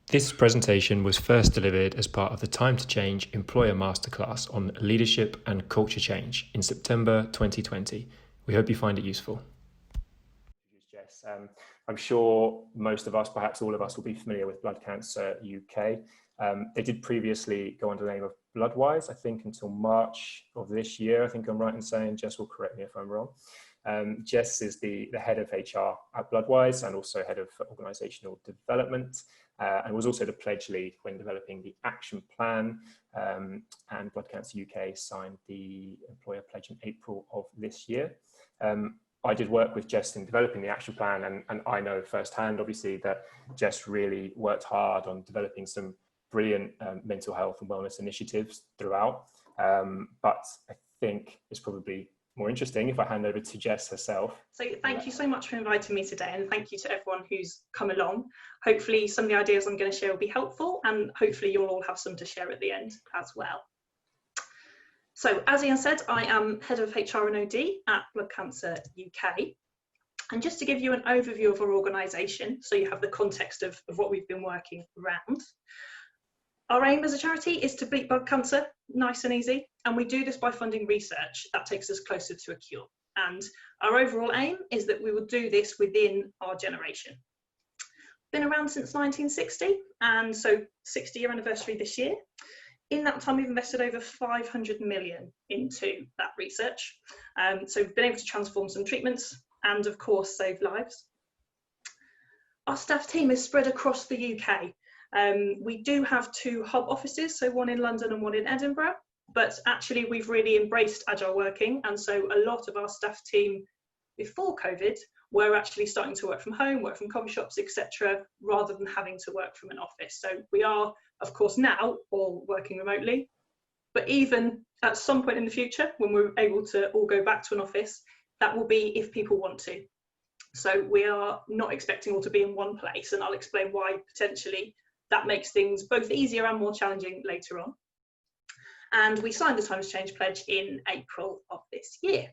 This presentation was first delivered as part of the Time to Change Employer Masterclass on leadership and culture change in September 2020. We hope you find it useful. Jess, I'm sure most of us, perhaps all of us, will be familiar with Blood Cancer UK. They did previously go under the name of Bloodwise, I think, until March of this year. I think I'm right in saying. Jess will correct me if I'm wrong. Jess is the head of HR at Bloodwise and also head of organisational development, and was also the pledge lead when developing the action plan. And Blood Cancer UK signed the employer pledge in April of this year. I did work with Jess in developing the action plan, and I know firsthand, obviously, that Jess really worked hard on developing some brilliant mental health and wellness initiatives throughout. But I think it's probably more interesting if I hand over to Jess herself. So thank you so much for inviting me today, and thank you to everyone who's come along. Hopefully some of the ideas I'm going to share will be helpful, and hopefully you'll all have some to share at the end as well. So as Ian said, I am head of HR and OD at Blood Cancer UK. And just to give you an overview of our organisation, so you have the context of what we've been working around. Our aim as a charity is to beat blood cancer, nice and easy, and we do this by funding research that takes us closer to a cure. And our overall aim is that we will do this within our generation. Been around since 1960, and so 60-year anniversary this year. In that time, we've invested over 500 million into that research. So we've been able to transform some treatments and, of course, save lives. Our staff team is spread across the UK. We do have 2 hub offices, so one in London and one in Edinburgh, but actually we've really embraced agile working, and so a lot of our staff team before COVID were actually starting to work from home, work from coffee shops, etc., rather than having to work from an office. So we are, of course, now all working remotely, but even at some point in the future, when we're able to all go back to an office, that will be if people want to. So we are not expecting all to be in one place, and I'll explain why potentially that makes things both easier and more challenging later on. And we signed the Time to Change pledge in April of this year.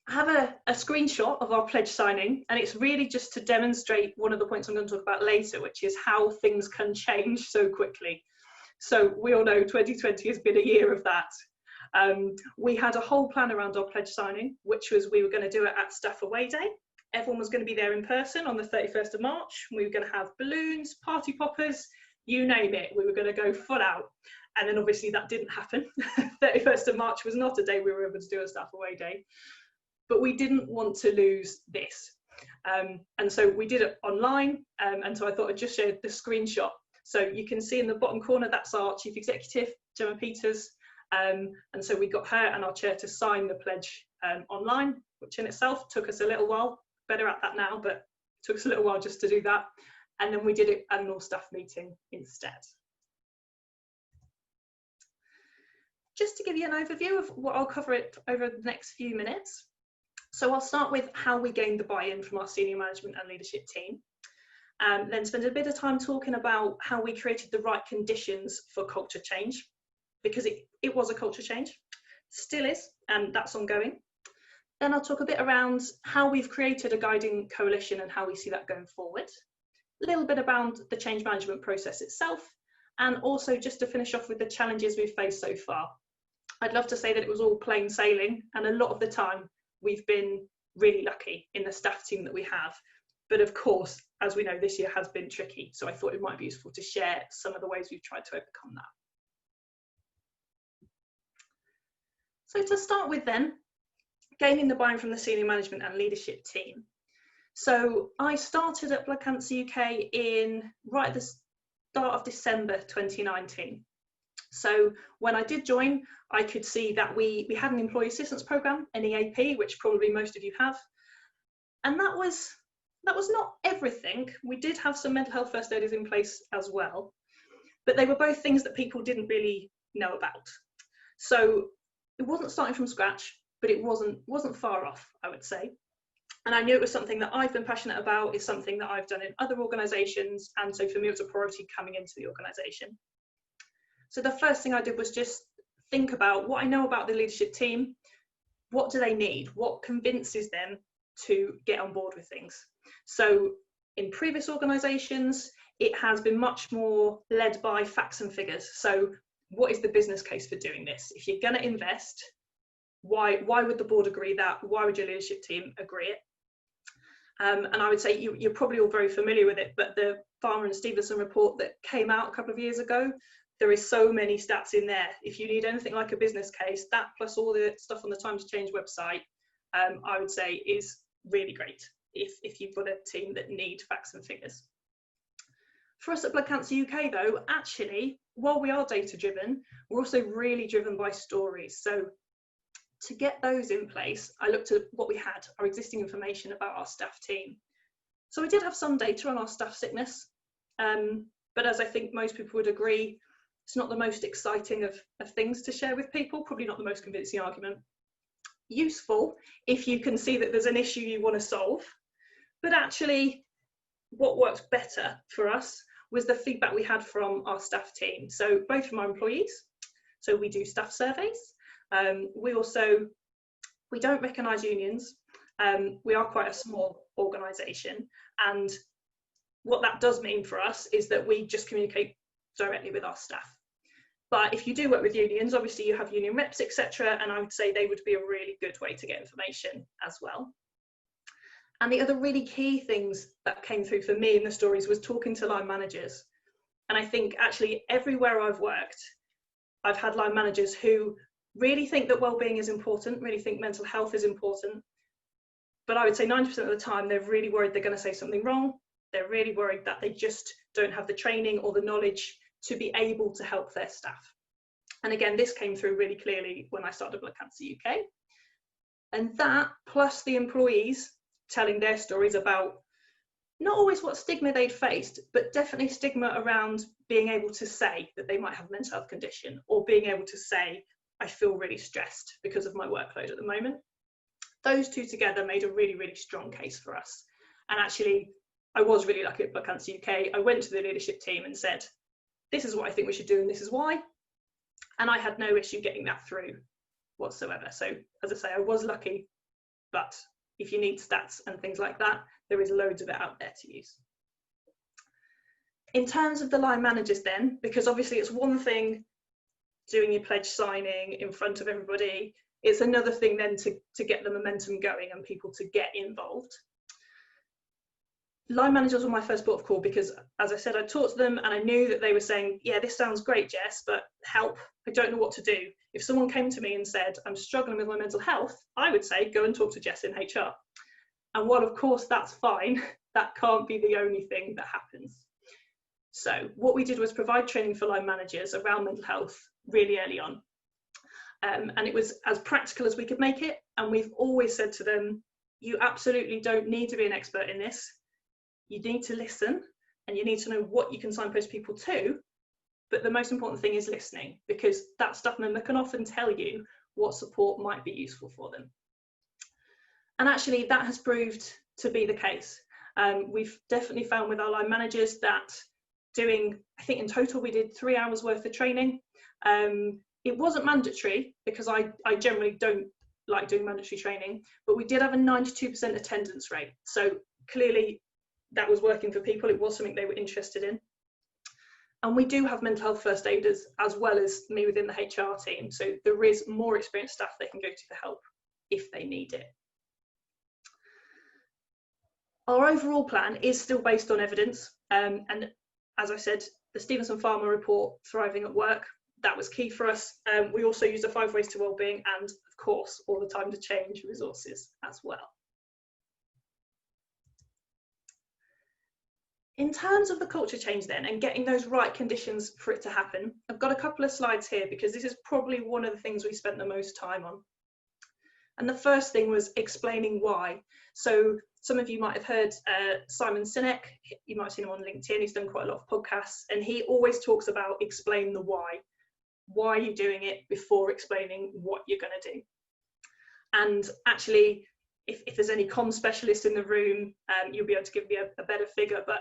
I have a screenshot of our pledge signing, and it's really just to demonstrate one of the points I'm going to talk about later, which is how things can change so quickly. So we all know 2020 has been a year of that. We had a whole plan around our pledge signing, which was we were going to do it at Staff Away Day. Everyone was going to be there in person on the 31st of March. We were going to have balloons, party poppers, you name it. We were going to go full out. And then obviously that didn't happen. 31st of March was not a day we were able to do a Staff Away Day. But we didn't want to lose this. And so we did it online. And so I thought I'd just share the screenshot. So you can see in the bottom corner, that's our Chief Executive, Gemma Peters. And so we got her and our chair to sign the pledge online, which in itself took us a little while. Better at that now, but it took us a little while just to do that. And then we did it at an all-staff meeting instead. Just to give you an overview of what I'll cover it over the next few minutes. So I'll start with how we gained the buy-in from our senior management and leadership team. Then spend a bit of time talking about how we created the right conditions for culture change, because it was a culture change, still is, and that's ongoing. Then I'll talk a bit around how we've created a guiding coalition and how we see that going forward. A little bit about the change management process itself, and also just to finish off with the challenges we've faced so far. I'd love to say that it was all plain sailing, and a lot of the time we've been really lucky in the staff team that we have. But of course, as we know, this year has been tricky, so I thought it might be useful to share some of the ways we've tried to overcome that. So to start with then, gaining the buy-in from the senior management and leadership team. So I started at Blood Cancer UK right at the start of December 2019. So when I did join, I could see that we had an employee assistance programme, an EAP, which probably most of you have. And that was not everything. We did have some mental health first aiders in place as well, but they were both things that people didn't really know about. So it wasn't starting from scratch, but it wasn't far off, I would say. And I knew it was something that I've been passionate about, is something that I've done in other organisations, and so for me it was a priority coming into the organisation. So the first thing I did was just think about what I know about the leadership team. What do they need? What convinces them to get on board with things? So In previous organisations, it has been much more led by facts and figures. So what is the business case for doing this? If you're going to invest, why would the board agree that? Why would your leadership team agree it? And I would say you're probably all very familiar with it, but the Farmer and Stevenson report that came out a couple of years ago, there is so many stats in there. If you need anything like a business case, that plus all the stuff on the Time to Change website, I would say is really great if you've got a team that need facts and figures. For us at Blood Cancer UK though, actually, while we are data driven, we're also really driven by stories. So to get those in place, I looked at what we had, our existing information about our staff team. So we did have some data on our staff sickness, but as I think most people would agree, it's not the most exciting of things to share with people, probably not the most convincing argument. Useful if you can see that there's an issue you want to solve, but actually what worked better for us was the feedback we had from our staff team. So both from our employees, so we do staff surveys. We don't recognise unions. We are quite a small organisation, and what that does mean for us is that we just communicate directly with our staff. But if you do work with unions, obviously you have union reps, etc., and I would say they would be a really good way to get information as well. And the other really key things that came through for me in the stories was talking to line managers. And I think actually everywhere I've worked, I've had line managers who really think that well-being is important, really think mental health is important. But I would say 90% of the time, they're really worried they're going to say something wrong. They're really worried that they just don't have the training or the knowledge to be able to help their staff. And again, this came through really clearly when I started Blood Cancer UK. And that, plus the employees telling their stories about not always what stigma they'd faced, but definitely stigma around being able to say that they might have a mental health condition, or being able to say, I feel really stressed because of my workload at the moment. Those two together made a really, really strong case for us. And actually, I was really lucky at Blood Cancer UK. I went to the leadership team and said, this is what I think we should do and this is why. And I had no issue getting that through whatsoever. So as I say, I was lucky, but if you need stats and things like that, there is loads of it out there to use. In terms of the line managers then, because obviously it's one thing doing your pledge signing in front of everybody, it's another thing then to get the momentum going and people to get involved. Line managers were my first port of call because, as I said, I talked to them and I knew that they were saying, yeah, this sounds great, Jess, but help, I don't know what to do. If someone came to me and said, I'm struggling with my mental health, I would say, go and talk to Jess in HR. And while of course that's fine, that can't be the only thing that happens. So what we did was provide training for line managers around mental health really early on. And it was as practical as we could make it. And we've always said to them, you absolutely don't need to be an expert in this. You need to listen and you need to know what you can signpost people to. But the most important thing is listening, because that staff member can often tell you what support might be useful for them. And actually that has proved to be the case. We've definitely found with our line managers that doing, I think in total we did 3 hours worth of training. It wasn't mandatory because I generally don't like doing mandatory training, but we did have a 92% attendance rate. So clearly that was working for people. It was something they were interested in. And we do have mental health first aiders as well as me within the HR team. So there is more experienced staff they can go to for help if they need it. Our overall plan is still based on evidence. And as I said, the Stevenson Farmer report, Thriving at Work, that was key for us. We also used the 5 ways to wellbeing and of course, all the Time to Change resources as well. In terms of the culture change then and getting those right conditions for it to happen, I've got a couple of slides here because this is probably one of the things we spent the most time on. And the first thing was explaining why. So some of you might have heard Simon Sinek, you might have seen him on LinkedIn, he's done quite a lot of podcasts, and he always talks about explain the why. Why are you doing it before explaining what you're going to do? And actually, if there's any comms specialists in the room, you'll be able to give me a better figure, but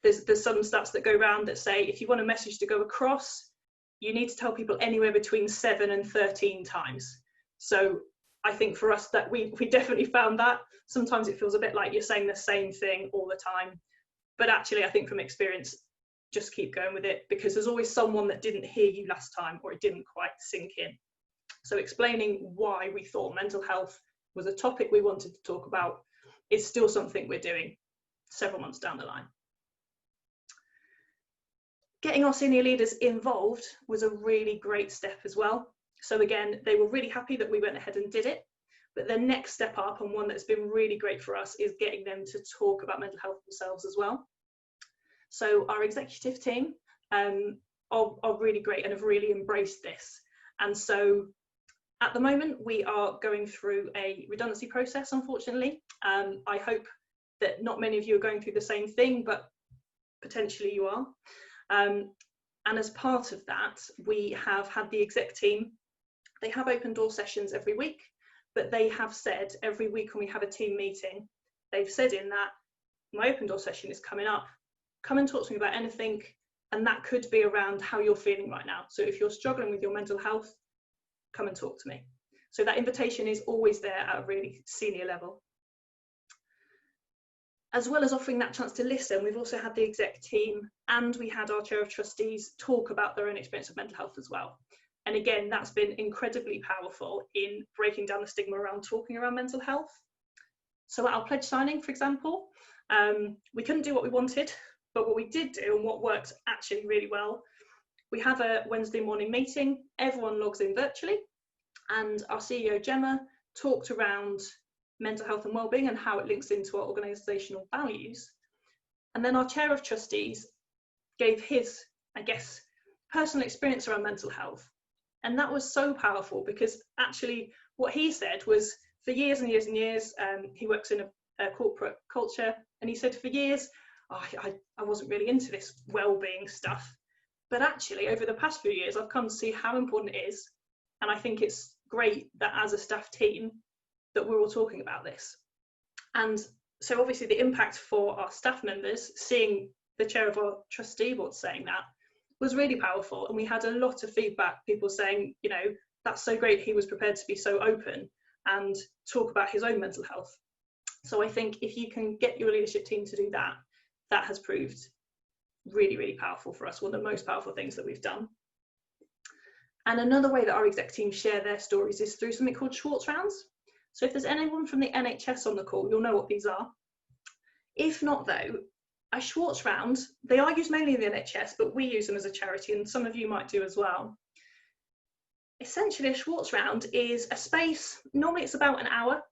there's some stats that go around that say if you want a message to go across, you need to tell people anywhere between 7 and 13 times. So I think for us that we definitely found that sometimes it feels a bit like you're saying the same thing all the time. But actually, I think from experience, just keep going with it, because there's always someone that didn't hear you last time, or it didn't quite sink in. So explaining why we thought mental health was a topic we wanted to talk about is still something we're doing several months down the line. Getting our senior leaders involved was a really great step as well. So again, they were really happy that we went ahead and did it. But the next step up, and one that's been really great for us, is getting them to talk about mental health themselves as well. So our executive team are really great and have really embraced this. And so at the moment, we are going through a redundancy process, unfortunately. I hope that not many of you are going through the same thing, but potentially you are. And as part of that, we have had the exec team, they have open door sessions every week, but they have said every week when we have a team meeting, they've said in that, my open door session is coming up, come and talk to me about anything, and that could be around how you're feeling right now. So if you're struggling with your mental health, come and talk to me. So that invitation is always there at a really senior level. As well as offering that chance to listen, we've also had the exec team and we had our chair of trustees talk about their own experience of mental health as well. And again, that's been incredibly powerful in breaking down the stigma around talking around mental health. So at our pledge signing, for example, we couldn't do what we wanted, but what we did do and what worked actually really well, we have a Wednesday morning meeting, everyone logs in virtually, and our CEO Gemma talked around mental health and wellbeing and how it links into our organisational values. And then our chair of trustees gave his, I guess, personal experience around mental health. And that was so powerful, because actually what he said was, for years and years and years, he works in a corporate culture, and he said for years, I wasn't really into this wellbeing stuff. But actually over the past few years, I've come to see how important it is. And I think it's great that as a staff team, that we're all talking about this. And so obviously the impact for our staff members, seeing the chair of our trustee board saying that, was really powerful. And we had a lot of feedback, people saying, you know, that's so great, he was prepared to be so open and talk about his own mental health. So I think if you can get your leadership team to do that, that has proved really, really powerful for us, one of the most powerful things that we've done. And another way that our exec team share their stories is through something called Schwartz rounds. So if there's anyone from the NHS on the call, you'll know what these are. If not though, a Schwartz round, they are used mainly in the NHS, but we use them as a charity, and some of you might do as well. Essentially, a Schwartz round is a space, normally it's about an hour,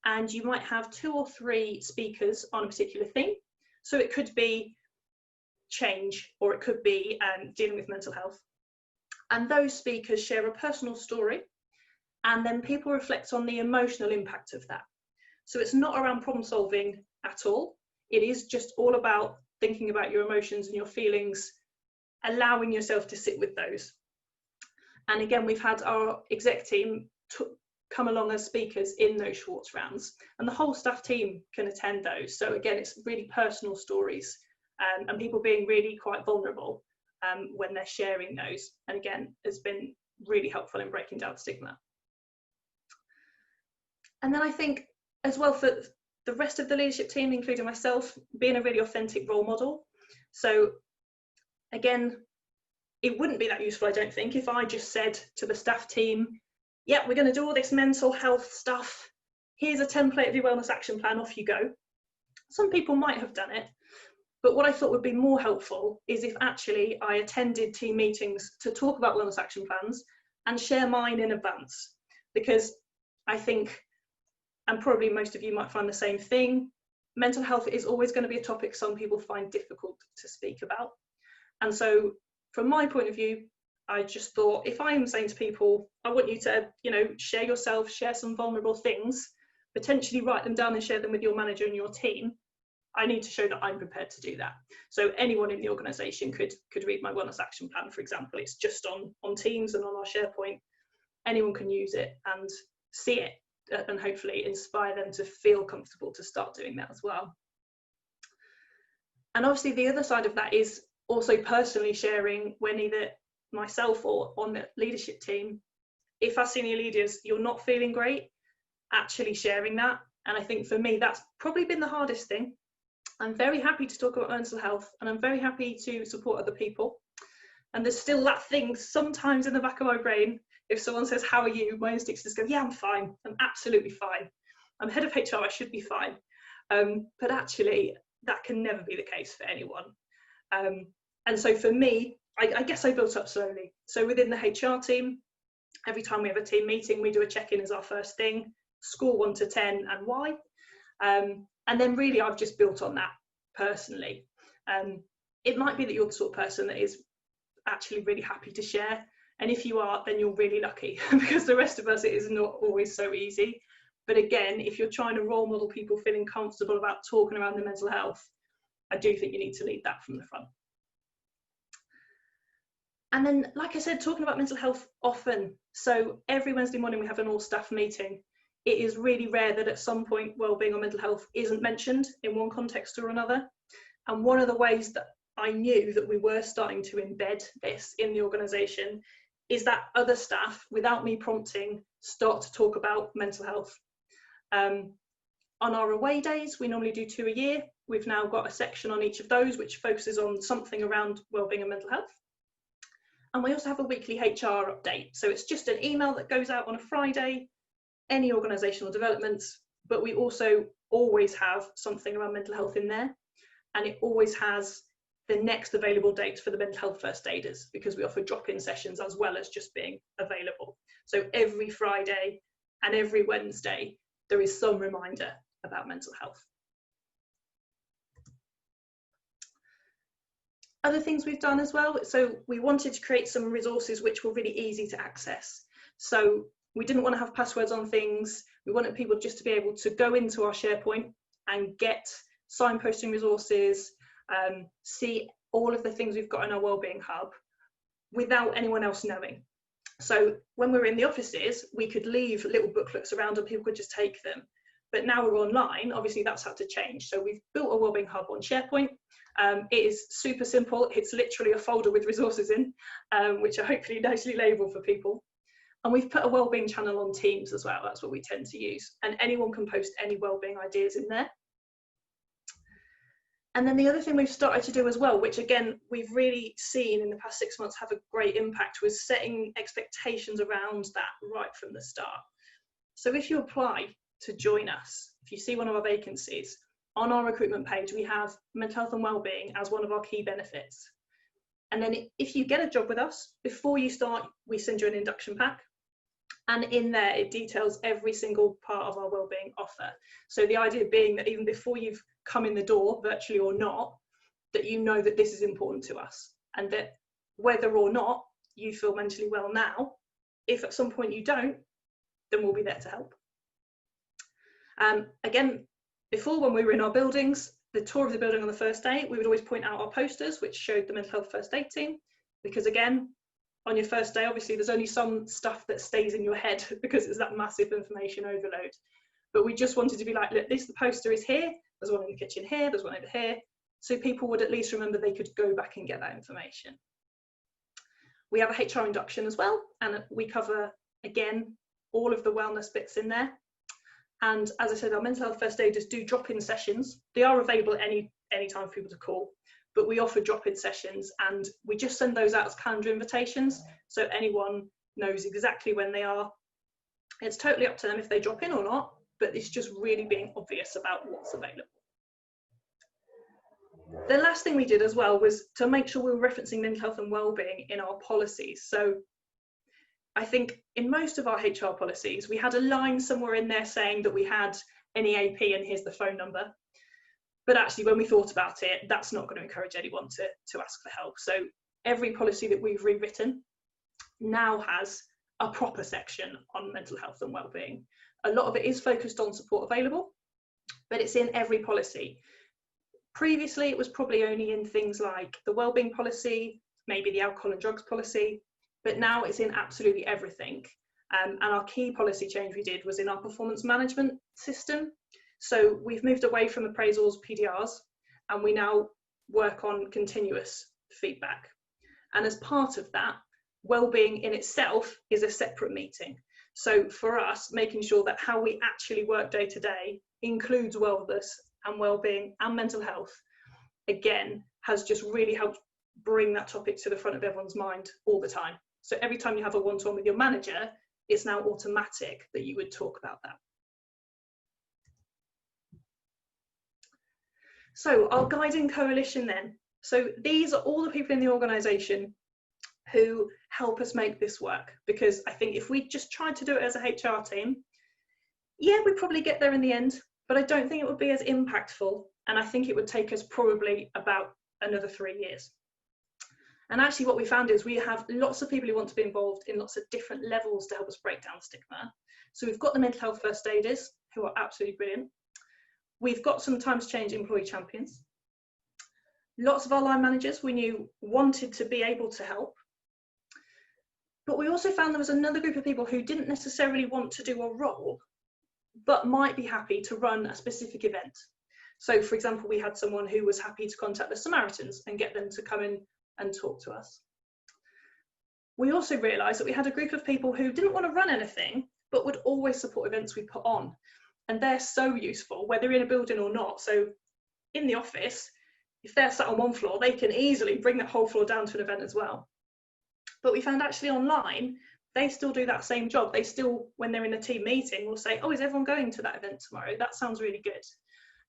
and you might have 2 or 3 speakers on a particular theme. So it could be change, or it could be dealing with mental health. And those speakers share a personal story, and then people reflect on the emotional impact of that. So it's not around problem solving at all. It is just all about thinking about your emotions and your feelings, allowing yourself to sit with those. And again, we've had our exec team come along as speakers in those Schwartz rounds, and the whole staff team can attend those. So again, it's really personal stories, and people being really quite vulnerable when they're sharing those. And again, it's been really helpful in breaking down stigma. And then I think as well, for the rest of the leadership team, including myself, being a really authentic role model. So again, it wouldn't be that useful, I don't think, if I just said to the staff team, yeah, we're going to do all this mental health stuff. Here's a template of your wellness action plan, off you go. Some people might have done it, but what I thought would be more helpful is if actually I attended team meetings to talk about wellness action plans and share mine in advance. Because I think, and probably most of you might find the same thing, mental health is always going to be a topic some people find difficult to speak about. And so from my point of view, I just thought, if I'm saying to people, I want you to, you know, share yourself, share some vulnerable things, potentially write them down and share them with your manager and your team, I need to show that I'm prepared to do that. So anyone in the organisation could read my wellness action plan, for example. It's just on Teams and on our SharePoint. Anyone can use it and see it, and hopefully inspire them to feel comfortable to start doing that as well. And obviously the other side of that is also personally sharing, when either myself or on the leadership team, if as senior leaders you're not feeling great, actually sharing that. And I think for me that's probably been the hardest thing, I'm very happy to talk about mental health, and I'm very happy to support other people. And there's still that thing sometimes in the back of my brain, if someone says, how are you? My instincts just go, yeah, I'm fine. I'm absolutely fine. I'm head of HR, I should be fine. But actually, that can never be the case for anyone. And so for me, I guess I built up slowly. So within the HR team, every time we have a team meeting, we do a check-in as our first thing, score 1 to 10 and why. And then really I've just built on that personally. It might be that you're the sort of person that is actually really happy to share. And if you are, then you're really lucky because the rest of us, it is not always so easy. But again, if you're trying to role model people feeling comfortable about talking around their mental health, I do think you need to lead that from the front. And then, like I said, talking about mental health often. So every Wednesday morning we have an all staff meeting. It is really rare that at some point wellbeing or mental health isn't mentioned in one context or another. And one of the ways that I knew that we were starting to embed this in the organisation is that other staff, without me prompting, start to talk about mental health. On our away days, we normally do 2 a year. We've now got a section on each of those which focuses on something around wellbeing and mental health. And we also have a weekly HR update. So it's just an email that goes out on a Friday, any organisational developments, but we also always have something around mental health in there. And it always has the next available dates for the mental health first aiders, because we offer drop-in sessions as well as just being available. So every Friday and every Wednesday, there is some reminder about mental health. Other things we've done as well, so we wanted to create some resources which were really easy to access. So we didn't want to have passwords on things. We wanted people just to be able to go into our SharePoint and get signposting resources, see all of the things we've got in our wellbeing hub without anyone else knowing. So when we were in the offices, we could leave little booklets around and people could just take them. But now we're online, obviously that's had to change. So we've built a wellbeing hub on SharePoint. It is super simple. It's literally a folder with resources in, which are hopefully nicely labeled for people. And we've put a wellbeing channel on Teams as well. That's what we tend to use. And anyone can post any wellbeing ideas in there. And then the other thing we've started to do as well, which again, we've really seen in the past 6 months have a great impact, was setting expectations around that right from the start. So if you apply to join us, if you see one of our vacancies, on our recruitment page, we have mental health and wellbeing as one of our key benefits. And then if you get a job with us, before you start, we send you an induction pack. And in there, it details every single part of our wellbeing offer. So the idea being that even before you've come in the door, virtually or not, that you know that this is important to us, and that whether or not you feel mentally well now, if at some point you don't, then we'll be there to help. Again, before, when we were in our buildings, the tour of the building on the first day, we would always point out our posters which showed the mental health first aid team, because again, on your first day, obviously there's only some stuff that stays in your head because it's that massive information overload. But we just wanted to be like, look, the poster is here, there's one in the kitchen here, there's one over here, so people would at least remember they could go back and get that information. We have a HR induction as well, and we cover, again, all of the wellness bits in there. And as I said, our mental health first aiders do drop-in sessions. They are available at any time for people to call, but we offer drop-in sessions, and we just send those out as calendar invitations, so anyone knows exactly when they are. It's totally up to them if they drop in or not, but it's just really being obvious about what's available. The last thing we did as well was to make sure we were referencing mental health and wellbeing in our policies. So I think in most of our HR policies, we had a line somewhere in there saying that we had an EAP and here's the phone number. But actually, when we thought about it, that's not going to encourage anyone to ask for help. So every policy that we've rewritten now has a proper section on mental health and wellbeing. A lot of it is focused on support available, but it's in every policy. Previously, it was probably only in things like the wellbeing policy, maybe the alcohol and drugs policy, but now it's in absolutely everything. And our key policy change we did was in our performance management system. So we've moved away from appraisals, PDRs, and we now work on continuous feedback. And as part of that, wellbeing in itself is a separate meeting. So for us, making sure that how we actually work day to day includes wellness and wellbeing and mental health, again, has just really helped bring that topic to the front of everyone's mind all the time. So every time you have a one-to-one with your manager, it's now automatic that you would talk about that. So our guiding coalition then. So these are all the people in the organisation who help us make this work, because I think if we just tried to do it as a HR team, yeah, we'd probably get there in the end, but I don't think it would be as impactful, and I think it would take us probably about another 3 years. And actually what we found is we have lots of people who want to be involved in lots of different levels to help us break down stigma. So we've got the mental health first aiders, who are absolutely brilliant. We've got some Time to Change employee champions. Lots of our line managers we knew wanted to be able to help. But we also found there was another group of people who didn't necessarily want to do a role, but might be happy to run a specific event. So for example, we had someone who was happy to contact the Samaritans and get them to come in and talk to us. We also realised that we had a group of people who didn't want to run anything, but would always support events we put on. And they're so useful, whether in a building or not. So in the office, if they're sat on one floor, they can easily bring that whole floor down to an event as well. But we found actually online, they still do that same job. They still, when they're in a team meeting, will say, oh, is everyone going to that event tomorrow? That sounds really good.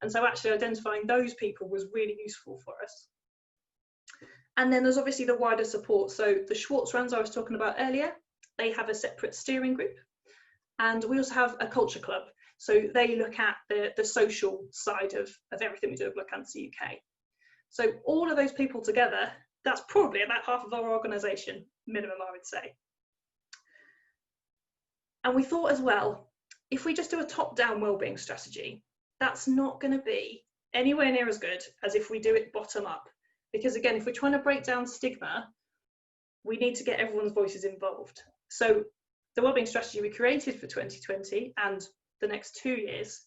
And so actually identifying those people was really useful for us. And then there's obviously the wider support. So the Schwartz runs I was talking about earlier, they have a separate steering group. And we also have a culture club. So they look at the social side of everything we do at Blood Cancer UK. So all of those people together, that's probably about half of our organisation, minimum, I would say. And we thought as well, if we just do a top-down wellbeing strategy, that's not going to be anywhere near as good as if we do it bottom up. Because again, if we're trying to break down stigma, we need to get everyone's voices involved. So the wellbeing strategy we created for 2020 and the next 2 years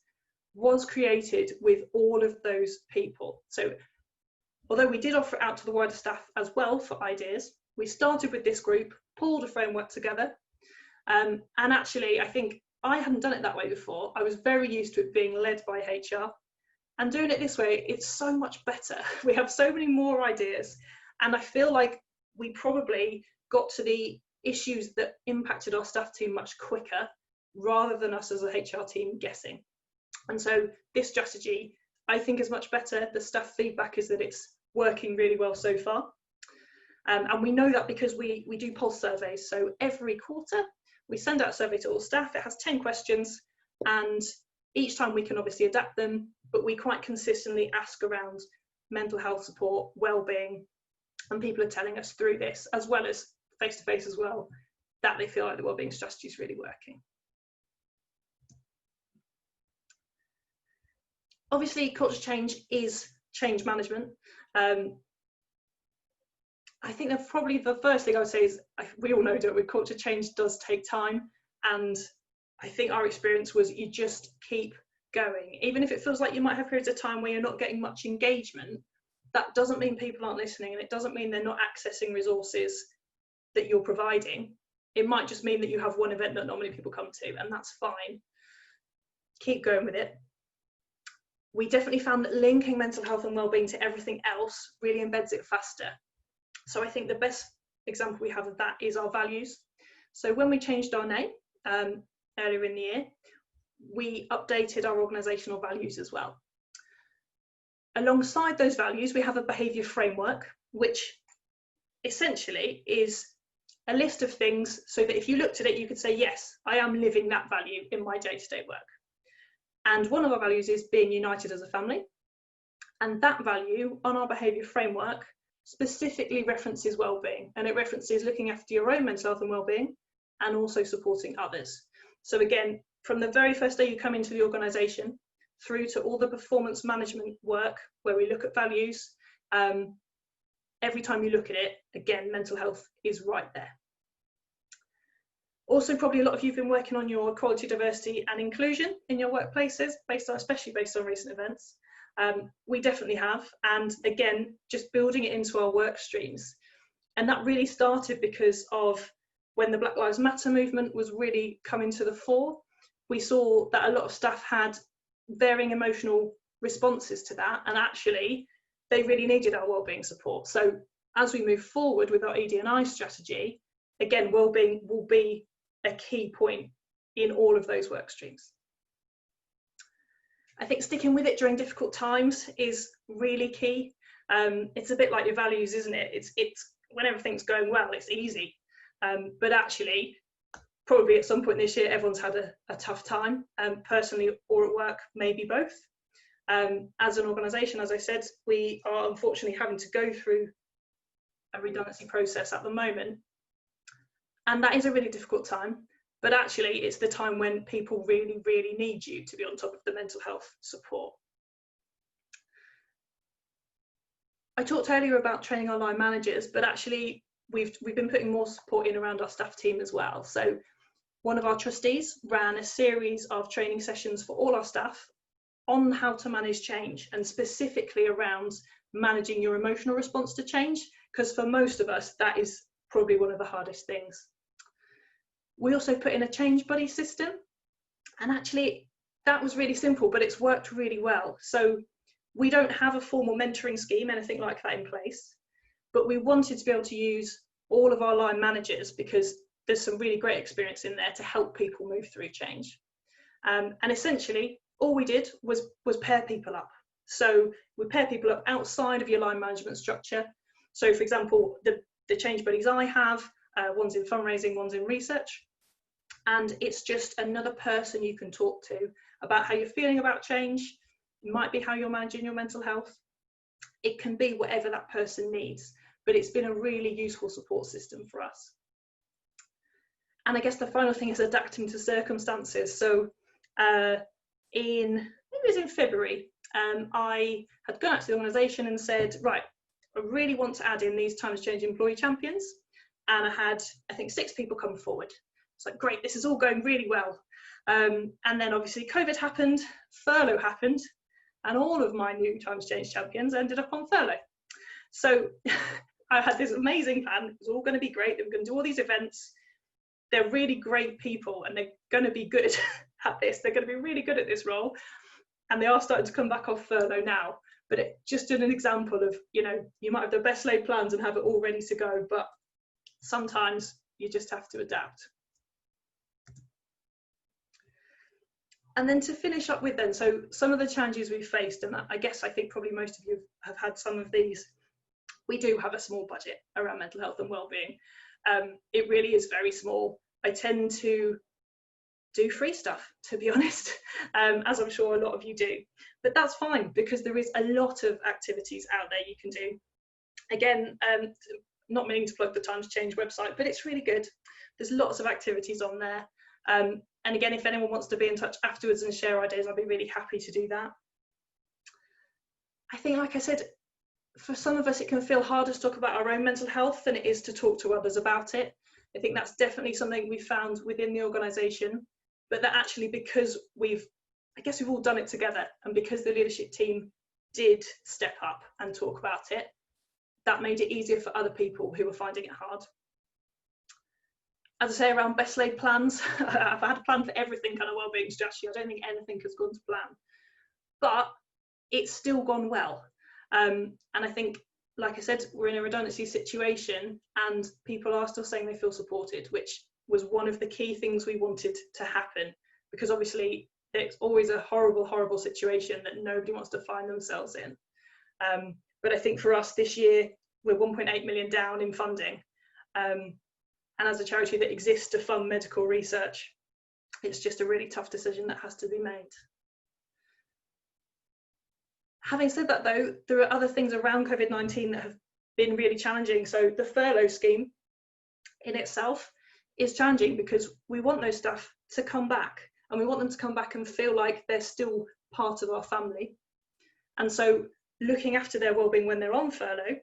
was created with all of those people. So although we did offer it out to the wider staff as well for ideas, we started with this group, pulled a framework together. And actually, I think I hadn't done it that way before. I was very used to it being led by HR. And doing it this way, it's so much better. We have so many more ideas. And I feel like we probably got to the issues that impacted our staff team much quicker, rather than us as a HR team guessing. And so this strategy, I think, is much better. The staff feedback is that it's working really well so far. And we know that because we do pulse surveys. So every quarter, we send out a survey to all staff. It has 10 questions, and each time we can obviously adapt them, but we quite consistently ask around mental health support, well-being, and people are telling us through this, as well as face-to-face as well, that they feel like the wellbeing strategy is really working. Obviously, culture change is change management. I think that probably the first thing I would say is, we all know that with culture change does take time, and I think our experience was you just keep going. Even if it feels like you might have periods of time where you're not getting much engagement, that doesn't mean people aren't listening, and it doesn't mean they're not accessing resources that you're providing. It might just mean that you have one event that not many people come to, and that's fine. Keep going with it. We definitely found that linking mental health and wellbeing to everything else really embeds it faster. So I think the best example we have of that is our values. So when we changed our name earlier in the year, we updated our organisational values as well. Alongside those values, we have a behaviour framework, which essentially is a list of things so that if you looked at it, you could say, yes, I am living that value in my day-to-day work. And one of our values is being united as a family. And that value on our behaviour framework specifically references wellbeing, and it references looking after your own mental health and wellbeing and also supporting others. So again, from the very first day you come into the organisation through to all the performance management work where we look at values, every time you look at it, again, mental health is right there. Also, probably a lot of you have been working on your equality, diversity and inclusion in your workplaces, especially based on recent events. We definitely have, and again, just building it into our work streams. And that really started because of when the Black Lives Matter movement was really coming to the fore. We saw that a lot of staff had varying emotional responses to that, and actually they really needed our wellbeing support. So as we move forward with our ED&I strategy, again, wellbeing will be a key point in all of those work streams. I think sticking with it during difficult times is really key. It's a bit like your values, isn't it? It's when everything's going well, it's easy. But actually, probably at some point this year, everyone's had a tough time, personally or at work, maybe both. As an organisation, as I said, we are unfortunately having to go through a redundancy process at the moment. And that is a really difficult time. But actually, it's the time when people really, really need you to be on top of the mental health support. I talked earlier about training our line managers, but actually we've been putting more support in around our staff team as well. So one of our trustees ran a series of training sessions for all our staff on how to manage change, and specifically around managing your emotional response to change, because for most of us, that is probably one of the hardest things. We also put in a change buddy system, and actually that was really simple, but it's worked really well. So we don't have a formal mentoring scheme, anything like that in place, but we wanted to be able to use all of our line managers because there's some really great experience in there to help people move through change. And essentially all we did was pair people up. So we pair people up outside of your line management structure. So for example, the change buddies I have, one's in fundraising, one's in research. And it's just another person you can talk to about how you're feeling about change. It might be how you're managing your mental health. It can be whatever that person needs, but it's been a really useful support system for us. And I guess the final thing is adapting to circumstances. So maybe it was in February, I had gone out to the organisation and said, right, I really want to add in these times change employee champions. And I had, I think, 6 people come forward. It's like, great, this is all going really well. And then obviously COVID happened, furlough happened, and all of my new times change champions ended up on furlough. So I had this amazing plan. It was all going to be great. They were going to do all these events. They're really great people and they're going to be good at this. They're going to be really good at this role. And they are starting to come back off furlough now. But it just an example of, you know, you might have the best laid plans and have it all ready to go, but sometimes you just have to adapt. And then to finish up with then, so some of the challenges we've faced, and I guess I think probably most of you have had some of these. We do have a small budget around mental health and wellbeing. It really is very small. I tend to do free stuff, to be honest, as I'm sure a lot of you do. But that's fine, because there is a lot of activities out there you can do. Again, not meaning to plug the Times Change website, but it's really good. There's lots of activities on there. And again, if anyone wants to be in touch afterwards and share ideas, I'll be really happy to do that. I think, like I said, for some of us, it can feel harder to talk about our own mental health than it is to talk to others about it. I think that's definitely something we found within the organisation, but that actually, because I guess we've all done it together, and because the leadership team did step up and talk about it, that made it easier for other people who were finding it hard. As I say, around best laid plans, I've had a plan for everything kind of wellbeing strategy. I don't think anything has gone to plan, but it's still gone well. And I think, like I said, we're in a redundancy situation and people are still saying they feel supported, which was one of the key things we wanted to happen, because obviously it's always a horrible, horrible situation that nobody wants to find themselves in. But I think for us this year, we're 1.8 million down in funding. And as a charity that exists to fund medical research, it's just a really tough decision that has to be made. Having said that though, there are other things around COVID-19 that have been really challenging. So the furlough scheme in itself is challenging because we want those staff to come back, and we want them to come back and feel like they're still part of our family. And so looking after their wellbeing when they're on furlough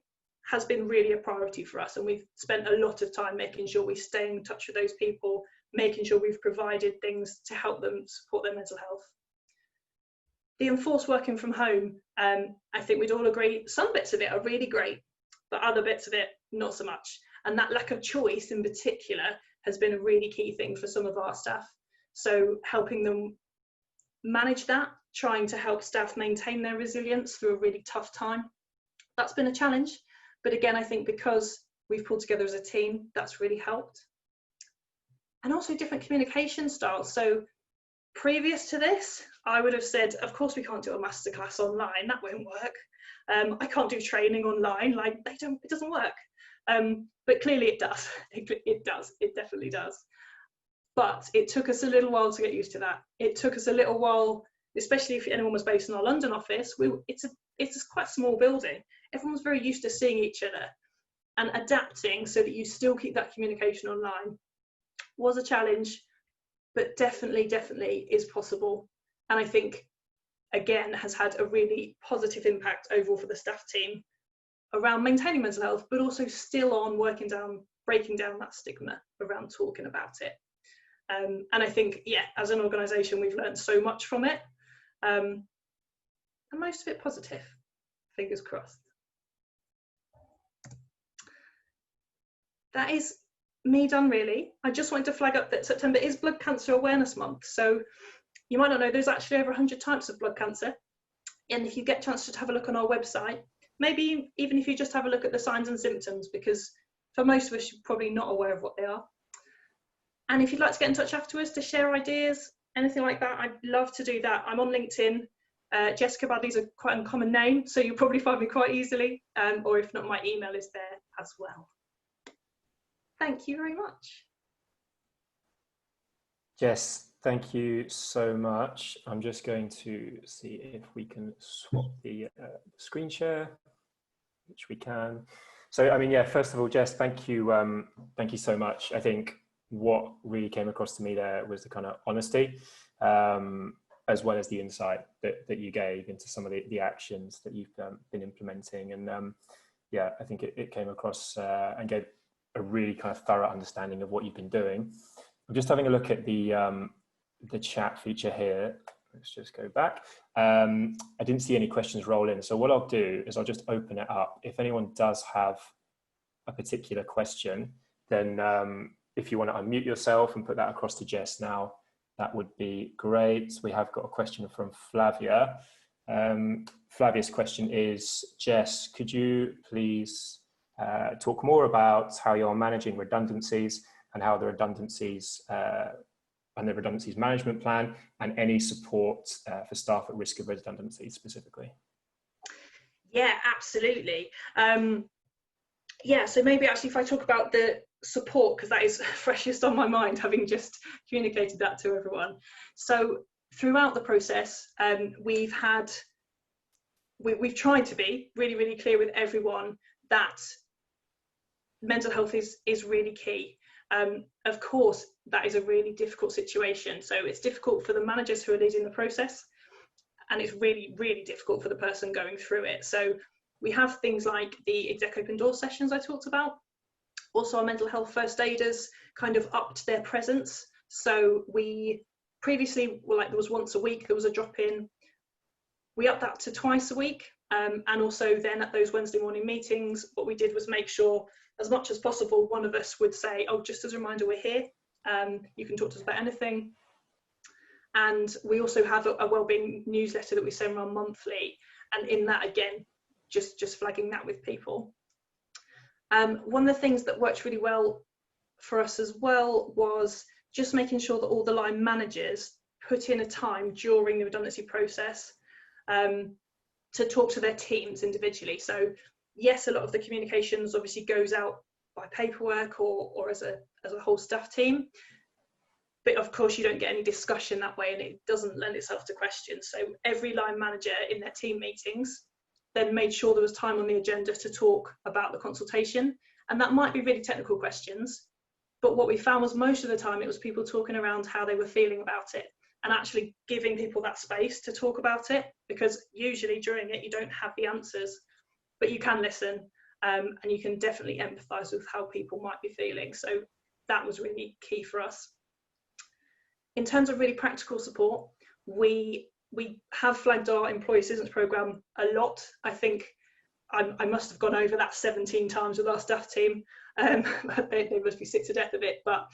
has been really a priority for us, and we've spent a lot of time making sure we stay in touch with those people, making sure we've provided things to help them support their mental health. The enforced working from home, I think we'd all agree some bits of it are really great, but other bits of it not so much. And that lack of choice in particular has been a really key thing for some of our staff. So helping them manage that, trying to help staff maintain their resilience through a really tough time. That's been a challenge, but again, I think because we've pulled together as a team, that's really helped. And also different communication styles. So previous to this, I would have said, of course we can't do a masterclass online, that won't work. I can't do training online, like it doesn't work. But clearly it does. It does, it definitely does. But it took us a little while to get used to that. It took us a little while, especially if anyone was based in our London office. It's a quite small building. Everyone's very used to seeing each other, and adapting so that you still keep that communication online was a challenge, but definitely is possible. And I think, again, has had a really positive impact overall for the staff team around maintaining mental health, but also still on breaking down that stigma around talking about it. And I think, yeah, as an organisation, we've learned so much from it, and most of it positive, fingers crossed. That is me done, really. I just wanted to flag up that September is Blood Cancer Awareness Month. So you might not know, there's actually over 100 types of blood cancer. And if you get a chance to have a look on our website, maybe even if you just have a look at the signs and symptoms, because for most of us, you're probably not aware of what they are. And if you'd like to get in touch afterwards to share ideas, anything like that, I'd love to do that. I'm on LinkedIn. Jessica Badley is a quite uncommon name, so you'll probably find me quite easily. Or if not, my email is there as well. Thank you very much. Jess, thank you so much. I'm just going to see if we can swap the screen share, which we can. So, I mean, yeah, first of all, Jess, thank you so much. I think what really came across to me there was the kind of honesty, as well as the insight that you gave into some of the actions that you've been implementing. And yeah, I think it came across and gave a really kind of thorough understanding of what you've been doing. I'm just having a look at the chat feature here. Let's just go back. I didn't see any questions roll in. So what I'll do is I'll just open it up. If anyone does have a particular question, then if you want to unmute yourself and put that across to Jess now, that would be great. We have got a question from Flavia. Flavia's question is, Jess, could you please talk more about how you're managing redundancies and how the redundancies management plan and any support for staff at risk of redundancy specifically? Yeah, absolutely. Yeah, so maybe actually if I talk about the support, because that is freshest on my mind, having just communicated that to everyone. So throughout the process, we've tried to be really clear with everyone that mental health is really key. Of course, that is a really difficult situation. So it's difficult for the managers who are leading the process, and it's really difficult for the person going through it. So we have things like the exec open door sessions I talked about. Also, our mental health first aiders kind of upped their presence. So we previously were like, there was once a week, there was a drop in. We upped that to twice a week. And also then at those Wednesday morning meetings, what we did was make sure as much as possible, one of us would say, oh, just as a reminder, we're here. You can talk to us about anything. And we also have a wellbeing newsletter that we send around monthly. And in that, again, just flagging that with people. One of the things that worked really well for us as well was just making sure that all the line managers put in a time during the redundancy process to talk to their teams individually. So yes, a lot of the communications obviously goes out by paperwork or as a whole staff team, but of course you don't get any discussion that way, and it doesn't lend itself to questions. So every line manager in their team meetings then made sure there was time on the agenda to talk about the consultation, and that might be really technical questions, but what we found was most of the time it was people talking around how they were feeling about it and actually giving people that space to talk about it, because usually during it you don't have the answers, but you can listen, and you can definitely empathise with how people might be feeling. So that was really key for us. In terms of really practical support, we have flagged our employee assistance programme a lot. I think I must have gone over that 17 times with our staff team. They must be sick to death of it, but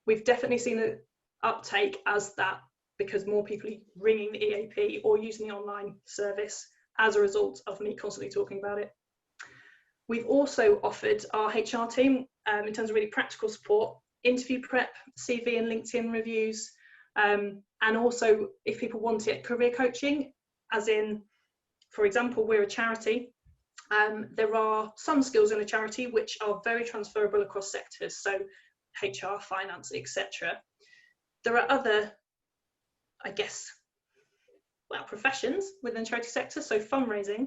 we've definitely seen an uptake as that because more people are ringing the EAP or using the online service as a result of me constantly talking about it. We've also offered our HR team, in terms of really practical support, interview prep, CV and LinkedIn reviews, and also, if people want it, career coaching, as in, for example, we're a charity. There are some skills in a charity which are very transferable across sectors, so HR, finance, etc. There are other, I guess, professions within the charity sector, so fundraising,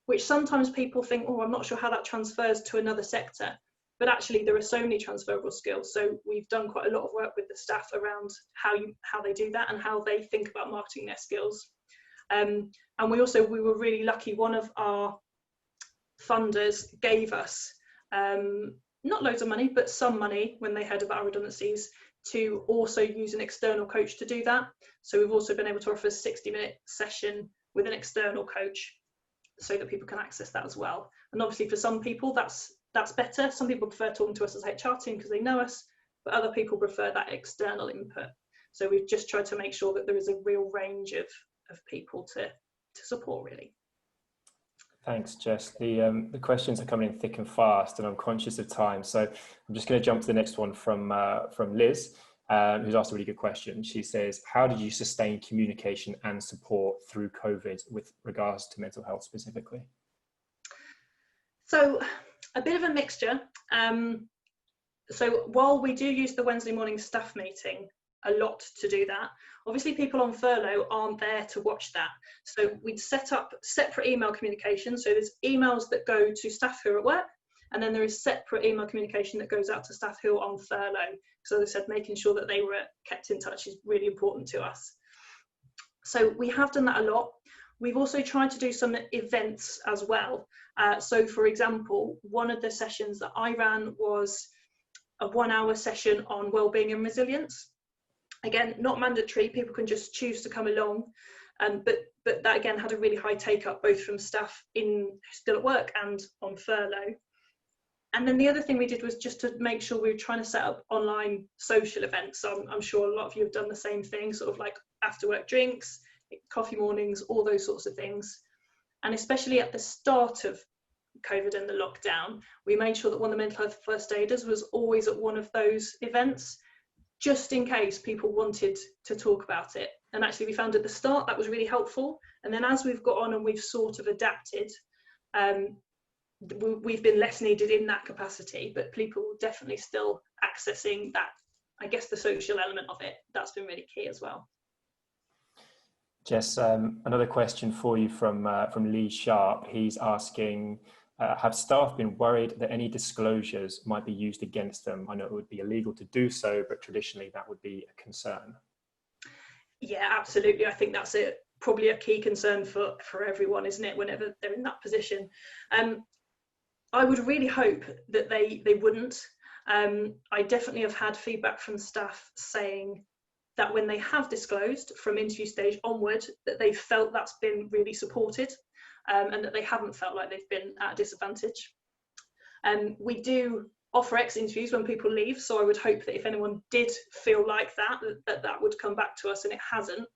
which sometimes people think, oh, I'm not sure how that transfers to another sector. But actually, there are so many transferable skills. So we've done quite a lot of work with the staff around how they do that and how they think about marketing their skills. And we were really lucky. One of our funders gave us not loads of money, but some money when they heard about our redundancies, to also use an external coach to do that. So we've also been able to offer a 60-minute session with an external coach so that people can access that as well. And obviously for some people that's better. Some people prefer talking to us as HR team because they know us, but other people prefer that external input. So we've just tried to make sure that there is a real range of people to support, really. Thanks, Jess. The questions are coming in thick and fast, and I'm conscious of time. So I'm just going to jump to the next one from Liz, who's asked a really good question. She says, how did you sustain communication and support through COVID with regards to mental health specifically? So a bit of a mixture. So while we do use the Wednesday morning staff meeting a lot to do that, obviously people on furlough aren't there to watch that. So we'd set up separate email communication. So there's emails that go to staff who are at work, and then there is separate email communication that goes out to staff who are on furlough. So as I said, making sure that they were kept in touch is really important to us. So we have done that a lot. We've also tried to do some events as well. So for example, one of the sessions that I ran was a 1-hour session on wellbeing and resilience. Again, not mandatory, people can just choose to come along. But that again had a really high take up, both from staff still at work and on furlough. And then the other thing we did was just to make sure we were trying to set up online social events. So I'm sure a lot of you have done the same thing, sort of like after work drinks, coffee mornings, all those sorts of things. And especially at the start of COVID and the lockdown, we made sure that one of the mental health first aiders was always at one of those events, just in case people wanted to talk about it. And actually we found at the start that was really helpful. And then as we've got on and we've sort of adapted, we've been less needed in that capacity, but people definitely still accessing that, I guess, the social element of it. That's been really key as well. Jess, another question for you from Lee Sharp. He's asking, have staff been worried that any disclosures might be used against them? I know it would be illegal to do so, but traditionally that would be a concern. Yeah, absolutely. I think that's probably a key concern for everyone, isn't it, whenever they're in that position. I would really hope that they wouldn't. I definitely have had feedback from staff saying that when they have disclosed from interview stage onward, that they felt that's been really supported, and that they haven't felt like they've been at a disadvantage. We do offer exit interviews when people leave, so I would hope that if anyone did feel like that would come back to us, and it hasn't.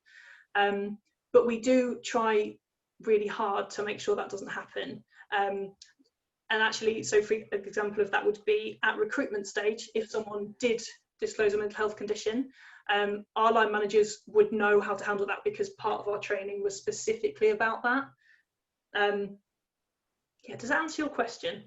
But we do try really hard to make sure that doesn't happen. And actually, so for example of that would be at recruitment stage, if someone did disclose a mental health condition, our line managers would know how to handle that, because part of our training was specifically about that. Yeah, does that answer your question?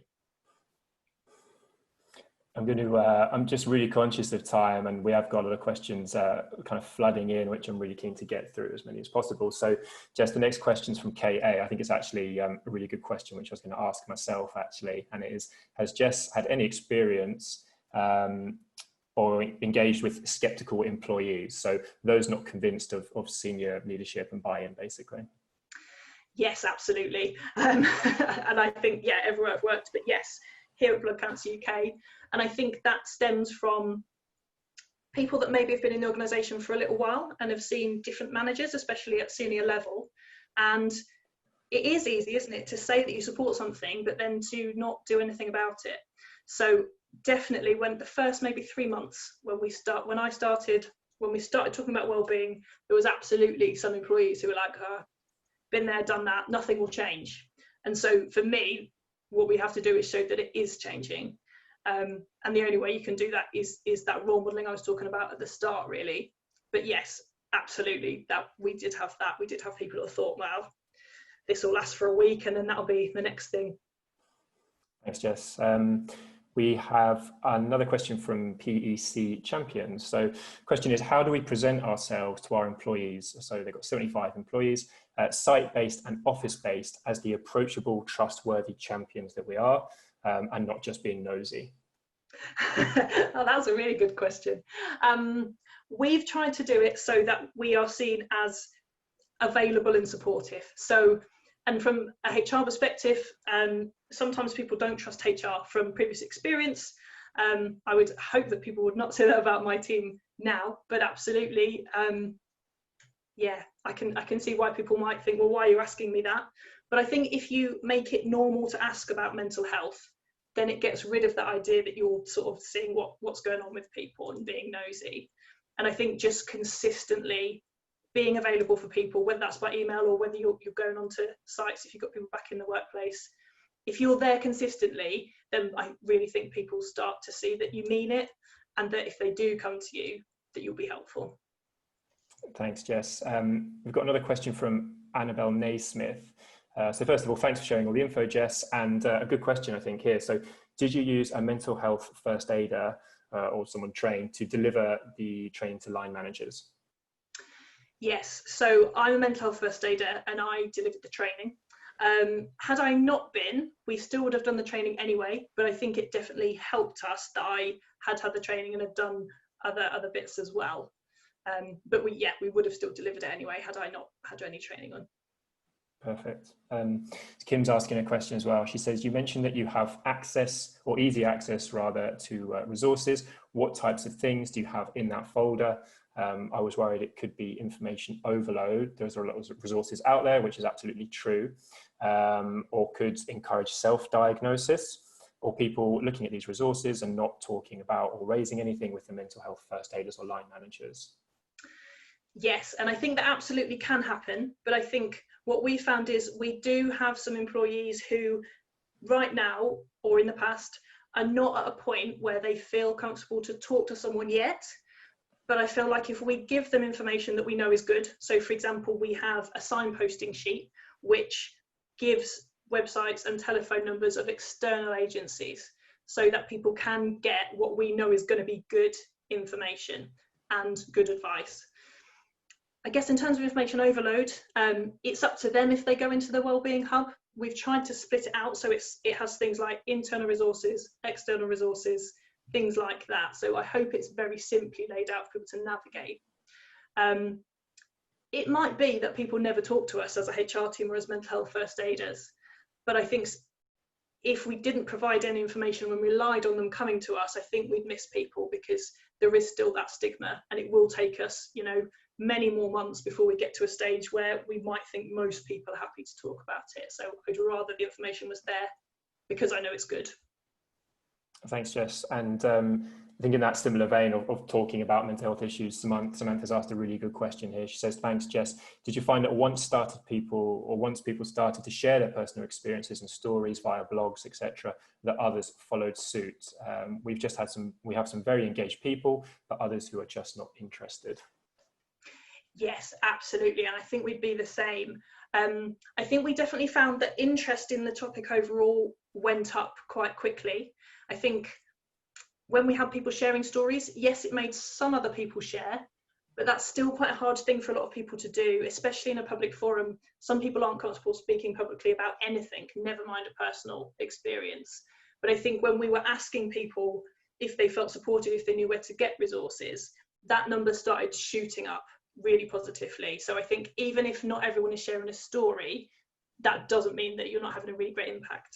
I'm just really conscious of time, and we have got a lot of questions kind of flooding in, which I'm really keen to get through as many as possible. So Jess, the next question's from KA. I think it's actually a really good question, which I was going to ask myself actually, and it is, has Jess had any experience or engaged with skeptical employees? So those not convinced of senior leadership and buy-in, basically. Yes, absolutely. And I think, yeah, everywhere I've worked, but yes, here at Blood Cancer UK. And I think that stems from people that maybe have been in the organisation for a little while and have seen different managers, especially at senior level. And it is easy, isn't it, to say that you support something, but then to not do anything about it. So definitely when the first maybe 3 months when I started when we started talking about wellbeing, there was absolutely some employees who were like, been there, done that, nothing will change. And so for me, what we have to do is show that it is changing. And the only way you can do that is that role modeling I was talking about at the start, really. But yes, absolutely, that we did have that. We did have people who thought, well, this will last for a week and then that'll be the next thing. Thanks, Jess. We have another question from PEC Champions. So question is, how do we present ourselves to our employees? So they've got 75 employees, site-based and office-based, as the approachable, trustworthy champions that we are, and not just being nosy. Oh, that was a really good question. We've tried to do it so that we are seen as available and supportive. So, and from a HR perspective, sometimes people don't trust HR from previous experience. I would hope that people would not say that about my team now, but absolutely, yeah, I can see why people might think, well, why are you asking me that? But I think if you make it normal to ask about mental health, then it gets rid of that idea that you're sort of seeing what's going on with people and being nosy. And I think just consistently being available for people, whether that's by email or whether you're going onto sites, if you've got people back in the workplace, if you're there consistently, then I really think people start to see that you mean it, and that if they do come to you, that you'll be helpful. Thanks, Jess. We've got another question from Annabelle Naismith. So first of all, thanks for sharing all the info, Jess, and a good question, I think, here. So did you use a mental health first aider or someone trained to deliver the training to line managers? Yes, so I'm a mental health first aider and I delivered the training. Had I not been, we still would have done the training anyway, but I think it definitely helped us that I had the training and had done other bits as well. But we would have still delivered it anyway had I not had any training on. Perfect. Kim's asking a question as well. She says, you mentioned that you have access, or easy access rather, to resources. What types of things do you have in that folder? I was worried it could be information overload. There's a lot of resources out there, which is absolutely true, or could encourage self-diagnosis, or people looking at these resources and not talking about or raising anything with the mental health first aiders or line managers. Yes, and I think that absolutely can happen, but I think what we found is we do have some employees who right now or in the past are not at a point where they feel comfortable to talk to someone yet. But I feel like if we give them information that we know is good, so for example, we have a signposting sheet which gives websites and telephone numbers of external agencies so that people can get what we know is going to be good information and good advice. I guess in terms of information overload, it's up to them if they go into the Wellbeing Hub. We've tried to split it out so it has things like internal resources, external resources, things like that. So I hope it's very simply laid out for people to navigate. It might be that people never talk to us as a HR team or as mental health first aiders, but I think if we didn't provide any information when we relied on them coming to us, I think we'd miss people because there is still that stigma, and it will take us, many more months before we get to a stage where we might think most people are happy to talk about it. So I'd rather the information was there because I know it's good. Thanks, Jess. And I think in that similar vein of talking about mental health issues, Samantha's asked a really good question here. She says, thanks, Jess. Did you find that once people started to share their personal experiences and stories via blogs, etc., that others followed suit? We have some very engaged people, but others who are just not interested. Yes, absolutely. And I think we'd be the same. I think we definitely found that interest in the topic overall went up quite quickly. I think when we had people sharing stories, yes, it made some other people share, but that's still quite a hard thing for a lot of people to do, especially in a public forum. Some people aren't comfortable speaking publicly about anything, never mind a personal experience. But I think when we were asking people if they felt supported, if they knew where to get resources, that number started shooting up really positively. So I think even if not everyone is sharing a story, that doesn't mean that you're not having a really great impact.